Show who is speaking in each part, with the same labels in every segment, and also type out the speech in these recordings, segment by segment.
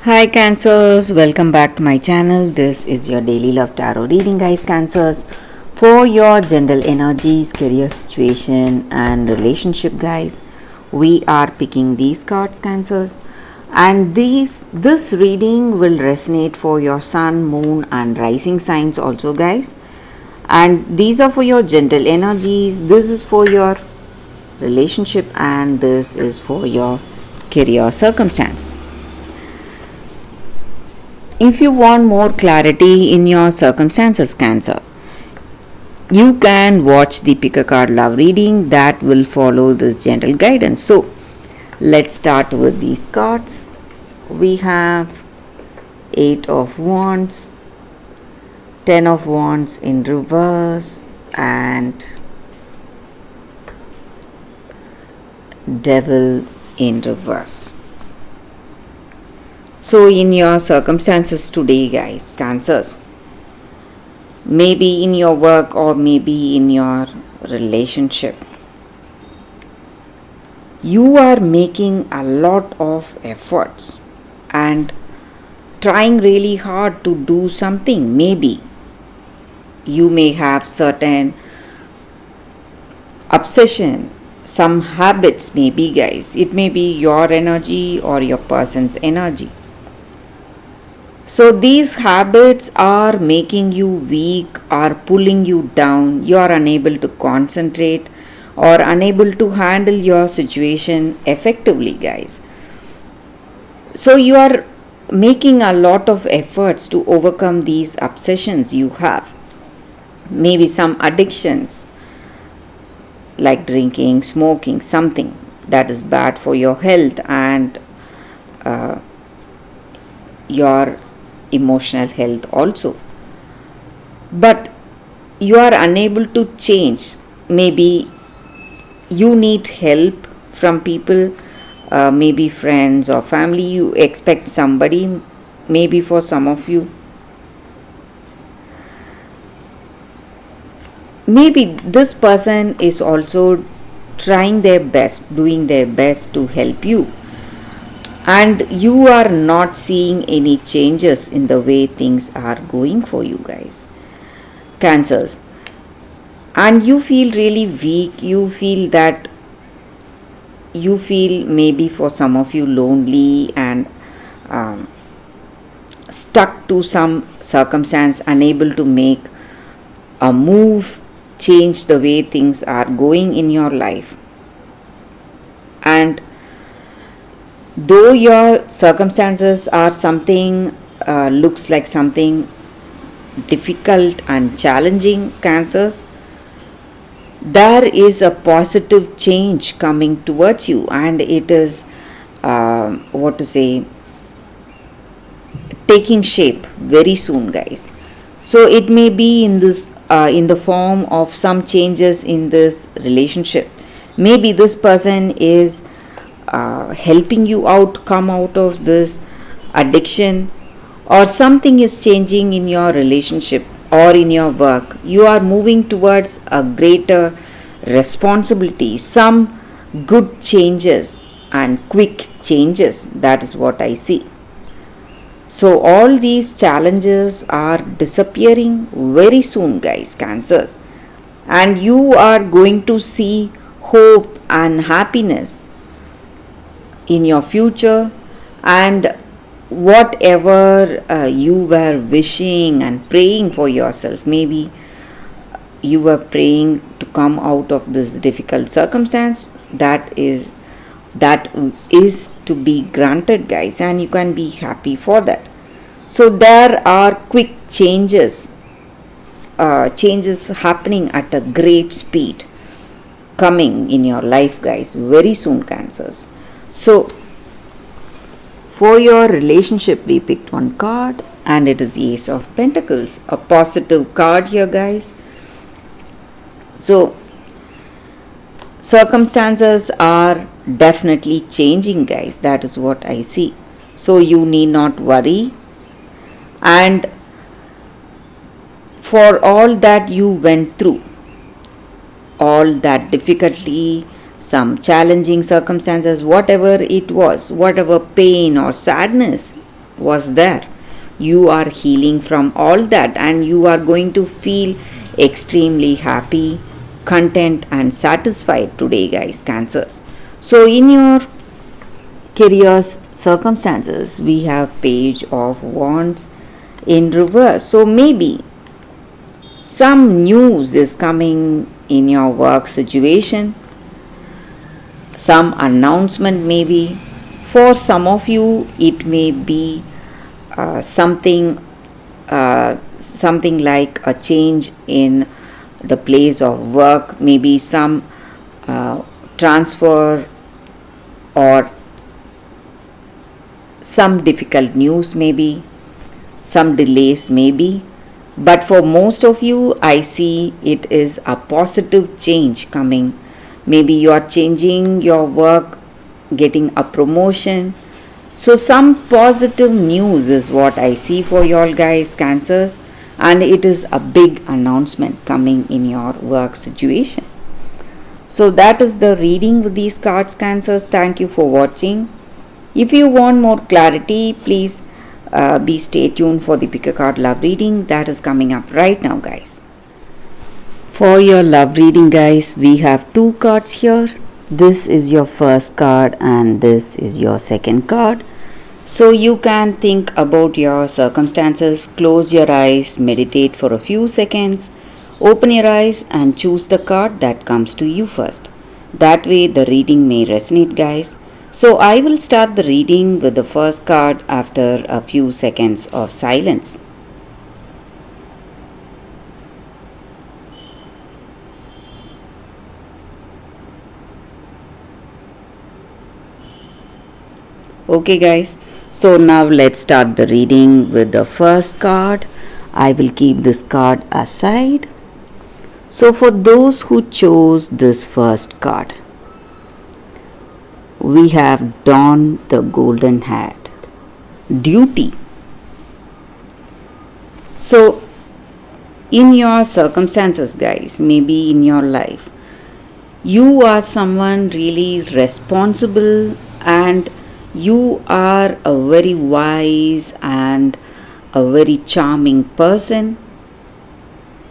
Speaker 1: Hi Cancers, welcome back to my channel. This is your daily love tarot reading, guys. Cancers, for your general energies, career situation, and relationship, guys. We are picking these cards, Cancers, and this reading will resonate for your sun, moon, and rising signs, also, guys. And these are for your general energies. This is for your relationship, and this is for your career circumstance. If you want more clarity in your circumstances, Cancer, you can watch the pick a card love reading that will follow this general guidance. So, let's start with these cards. We have 8 of Wands, 10 of Wands in reverse, and Devil in reverse. So, in your circumstances today, guys, Cancers, maybe in your work or maybe in your relationship, you are making a lot of efforts and trying really hard to do something. Maybe you may have certain obsession, some habits, maybe, guys. It may be your energy or your person's energy. So these habits are making you weak, are pulling you down. You are unable to concentrate or unable to handle your situation effectively, guys. So you are making a lot of efforts to overcome these obsessions you have. Maybe some addictions like drinking, smoking, something that is bad for your health and your emotional health also. But you are unable to change. Maybe you need help from people, maybe friends or family. You expect somebody, maybe for some of you. Maybe this person is also trying their best, doing their best to help you, and you are not seeing any changes in the way things are going for you, guys, Cancers. And you feel really weak. You feel maybe for some of you lonely and um, stuck to some circumstance, unable to make a move, change the way things are going in your life. And though your circumstances are something, looks like something difficult and challenging, Cancers, there is a positive change coming towards you, and it is what to say, taking shape very soon, guys. So it may be in the form of some changes in this relationship. Maybe this person is helping you out, come out of this addiction, or something is changing in your relationship or in your work. You are moving towards a greater responsibility, some good changes and quick changes. That is what I see. So all these challenges are disappearing very soon, guys, Cancers, and you are going to see hope and happiness in your future. And whatever you were wishing and praying for yourself, maybe you were praying to come out of this difficult circumstance, that is to be granted, guys, and you can be happy for that. So there are quick changes happening at a great speed coming in your life, guys, very soon, Cancers. So for your relationship, we picked one card, and it is Ace of Pentacles, a positive card here, guys. So circumstances are definitely changing, guys. That is what I see. So you need not worry. And for all that you went through, all that difficulty, some challenging circumstances, whatever it was, whatever pain or sadness was there. You are healing from all that, and you are going to feel extremely happy, content, and satisfied today, guys, Cancers. So, in your career circumstances, we have Page of Wands in reverse. So, maybe some news is coming in your work situation, some announcement maybe. For some of you, it may be something something like a change in the place of work, maybe some transfer or some difficult news, maybe some delays, maybe. But for most of you, I see it is a positive change coming. Maybe you are changing your work, getting a promotion. So, some positive news is what I see for y'all, guys, Cancers, and it is a big announcement coming in your work situation. So, that is the reading with these cards, Cancers. Thank you for watching. If you want more clarity, please be stay tuned for the Pick a Card Love reading that is coming up right now, guys. For your love reading, guys, we have two cards here. This is your first card and this is your second card. So you can think about your circumstances, close your eyes, meditate for a few seconds, open your eyes and choose the card that comes to you first. That way the reading may resonate, guys. So I will start the reading with the first card after a few seconds of silence. Okay, guys, so now let's start the reading with the first card. I will keep this card aside. So for those who chose this first card, we have Dawn the Golden Hat, duty. So in your circumstances, guys, maybe in your life, you are someone really responsible and you are a very wise and a very charming person,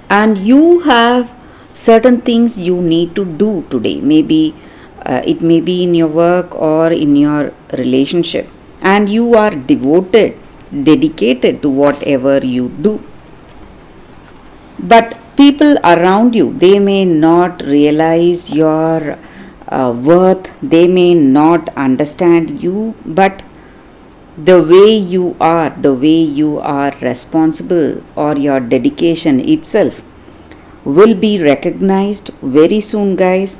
Speaker 1: and you have certain things you need to do today. Maybe it may be in your work or in your relationship, and you are dedicated to whatever you do. But people around you, they may not realize your worth, they may not understand you, but the way you are responsible, or your dedication itself will be recognized very soon, guys.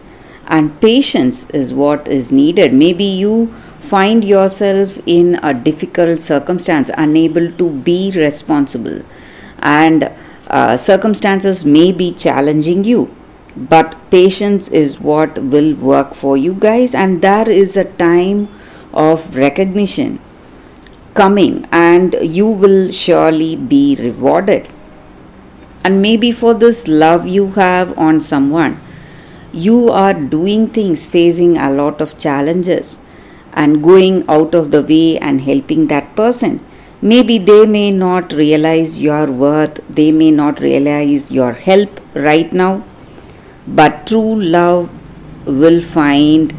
Speaker 1: And patience is what is needed. Maybe you find yourself in a difficult circumstance, unable to be responsible, and circumstances may be challenging you, but patience is what will work for you, guys. And there is a time of recognition coming, and you will surely be rewarded. And maybe for this love you have on someone, you are doing things, facing a lot of challenges and going out of the way and helping that person. Maybe they may not realize your worth, they may not realize your help right now, but true love will find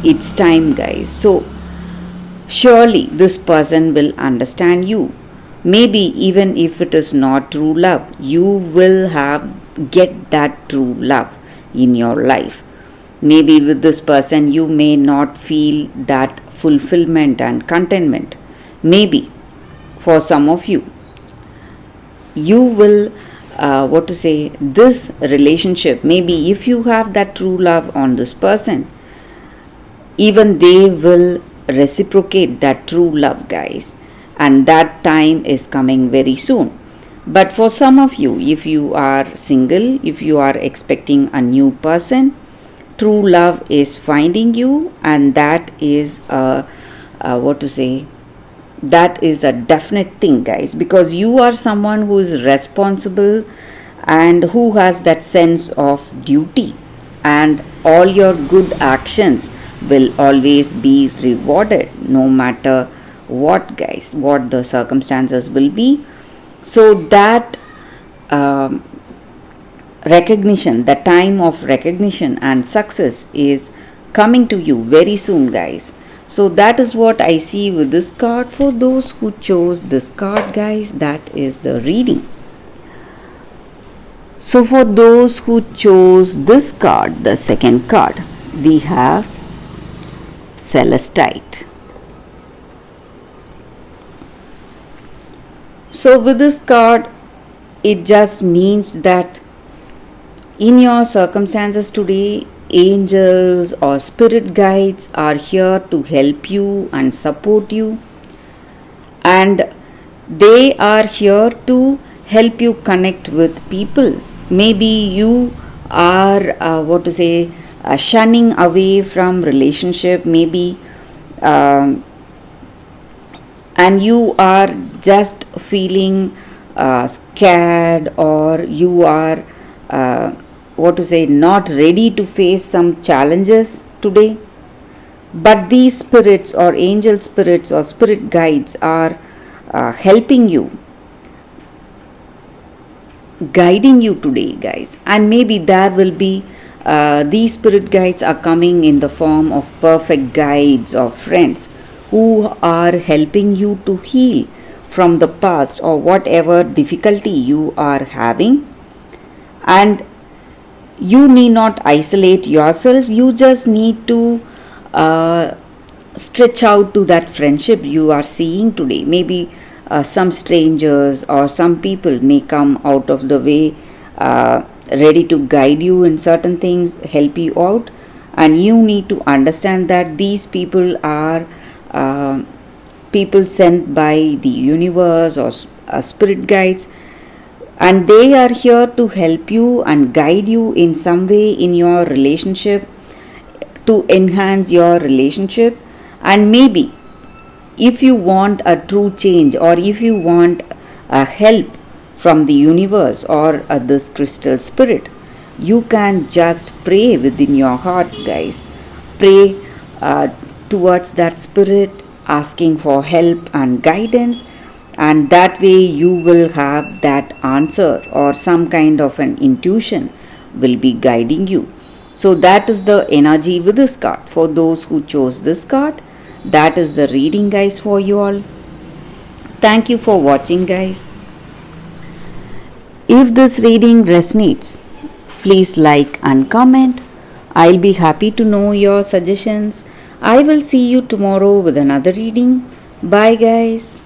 Speaker 1: its time, guys. So surely this person will understand you. Maybe even if it is not true love, you will get that true love in your life. Maybe with this person you may not feel that fulfillment and contentment. Maybe for some of you, you will this relationship, maybe if you have that true love on this person, even they will reciprocate that true love, guys, and that time is coming very soon. But for some of you, if you are single, if you are expecting a new person, true love is finding you, and that is that is a definite thing, guys, because you are someone who is responsible and who has that sense of duty, and all your good actions will always be rewarded no matter what, guys, what the circumstances will be. So that recognition, the time of recognition and success is coming to you very soon, guys. So that is what I see with this card. For those who chose this card, guys, that is the reading. So for those who chose this card, the second card, we have Celestite. So with this card, it just means that in your circumstances today, angels or spirit guides are here to help you and support you, and they are here to help you connect with people. Maybe you are shunning away from relationship, maybe and you are just feeling scared, or you are not ready to face some challenges today. But these spirits or angel spirits or spirit guides are helping you, guiding you today, guys. And maybe there will be these spirit guides are coming in the form of perfect guides or friends who are helping you to heal from the past or whatever difficulty you are having. And you need not isolate yourself, you just need to stretch out to that friendship you are seeing today. Maybe some strangers or some people may come out of the way, ready to guide you in certain things, help you out. And you need to understand that these people are people sent by the universe or spirit guides, and they are here to help you and guide you in some way in your relationship, to enhance your relationship. And maybe if you want a true change, or if you want a help from the universe or this crystal spirit, you can just pray within your hearts, guys. Pray towards that spirit, asking for help and guidance, and that way you will have that answer, or some kind of an intuition will be guiding you. So that is the energy with this card. For those who chose this card, that is the reading, guys, for you all. Thank you for watching, guys. If this reading resonates, please like and comment. I'll be happy to know your suggestions. I will see you tomorrow with another reading. Bye, guys.